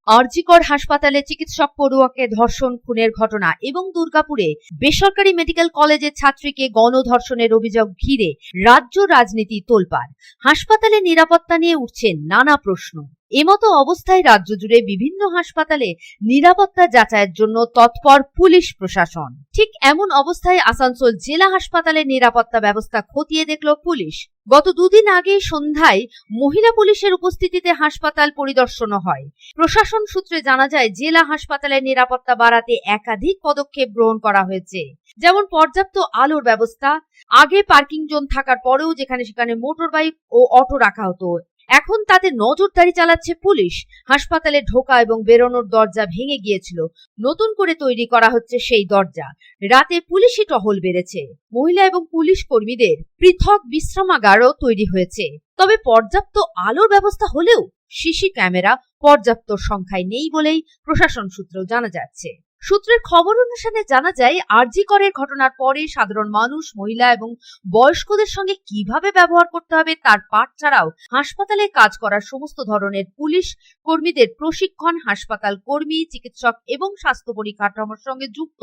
আরজিকর হাসপাতালে চিকিৎসক পড়ুয়াকে ধর্ষণ খুনের ঘটনা এবং দুর্গাপুরে বেসরকারি মেডিকেল কলেজের ছাত্রীকে গণধর্ষণের অভিযোগ ঘিরে রাজ্য রাজনীতি তোলপাড়। হাসপাতালে নিরাপত্তা নিয়ে উঠছে নানা প্রশ্ন। এমতো অবস্থায় রাজ্য জুড়ে বিভিন্ন হাসপাতালে নিরাপত্তা যাচাইয়ের জন্য তৎপর পুলিশ প্রশাসন। ঠিক এমন অবস্থায় আসানসোল জেলা হাসপাতালের নিরাপত্তা ব্যবস্থা খতিয়ে দেখল পুলিশ। গত দুদিন আগে সন্ধ্যায় মহিলা পুলিশের উপস্থিতিতে হাসপাতাল পরিদর্শন হয়। প্রশাসন সূত্রে জানা যায়, জেলা হাসপাতালের নিরাপত্তা বাড়াতে একাধিক পদক্ষেপ গ্রহণ করা হয়েছে। যেমন পর্যাপ্ত আলোর ব্যবস্থা। আগে পার্কিং জোন থাকার পরেও যেখানে সেখানে মোটর বাইক ও অটো রাখা হতো, এখন তাতে নজরদারি চালাচ্ছে পুলিশ। হাসপাতালে ঢোকা এবং বেরোনোর দরজা ভেঙে গিয়েছিল, নতুন করে তৈরি করা হচ্ছে সেই দরজা। রাতে পুলিশি টহল বেড়েছে। মহিলা এবং পুলিশ কর্মীদের পৃথক বিশ্রামাগারও তৈরি হয়েছে। তবে পর্যাপ্ত আলোর ব্যবস্থা হলেও সিসি ক্যামেরা পর্যাপ্ত সংখ্যায় নেই বলেই প্রশাসন সূত্রেও জানা যাচ্ছে। সূত্রের খবর অনুসারে জানা যায়, আরজিকরের ঘটনার পরে সাধারণ মানুষ, মহিলা এবং বয়স্কদের সঙ্গে কিভাবে ব্যবহার করতে হবে তার পাঠ ছাড়াও হাসপাতালে কাজ করার সমস্ত ধরনের পুলিশ কর্মীদের প্রশিক্ষণ, হাসপাতাল কর্মী, চিকিৎসক এবং স্বাস্থ্য পরিকাঠামোর সঙ্গে যুক্ত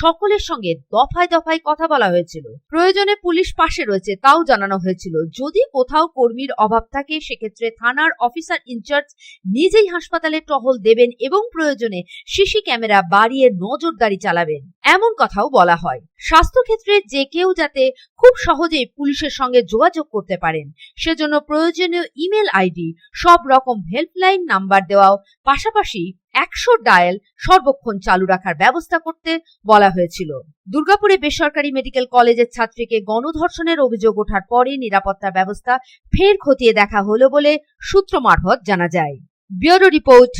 সকলের সঙ্গে দফায় দফায় কথা বলা হয়েছিল। প্রয়োজনে পুলিশ পাশে রয়েছে তাও জানানো হয়েছিল। যদি কোথাও কর্মীর অভাব থাকে, সেক্ষেত্রে থানার অফিসার ইনচার্জ নিজেই হাসপাতালে টহল দেবেন এবং প্রয়োজনে সিসি ক্যামেরা বাড়িয়ে নজরদারি চালাবেন, এমন কথাও বলা হয়। স্বাস্থ্য ক্ষেত্রে যে কেউ যাতে খুব সহজেই পুলিশের সঙ্গে যোগাযোগ করতে পারেন, সেজন্য প্রয়োজনীয় ইমেল আইডি, সব রকম হেল্পলাইন নাম্বার দেওয়াও, পাশাপাশি 100 ডায়াল সর্বক্ষণ চালু রাখার ব্যবস্থা করতে বলা হয়েছিল। দুর্গাপুরে বেসরকারি মেডিকেল কলেজের ছাত্রীকে গণধর্ষণের অভিযোগ ওঠার পরে নিরাপত্তা ব্যবস্থা ফের খতিয়ে দেখা হলো বলে সূত্র মারফত জানা যায়। Bureau report,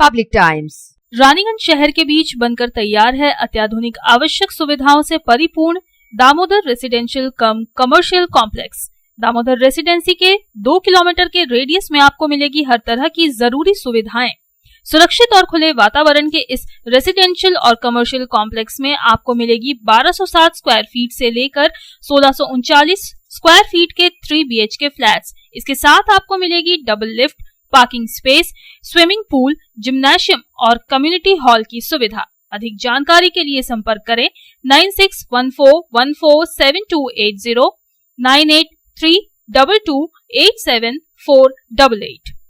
public times. Raniganj शहर के बीच बनकर तैयार है अत्याधुनिक आवश्यक सुविधाओं से परिपूर्ण दामोदर रेसिडेंशियल कम कमर्शियल कॉम्प्लेक्स। दामोदर रेसिडेंसी के 2 किलोमीटर के रेडियस में आपको मिलेगी हर तरह की जरूरी सुविधाएं। सुरक्षित और खुले वातावरण के इस रेसिडेंशियल और कमर्शियल कॉम्प्लेक्स में आपको मिलेगी 1260 स्क्वायर फीट से लेकर 1639 स्क्वायर फीट के 3 BHK फ्लैट्स। इसके साथ आपको मिलेगी double lift, parking space, swimming pool, gymnasium और कम्युनिटी हॉल की सुविधा। अधिक जानकारी के लिए संपर्क करें 9614147280, 9832287488।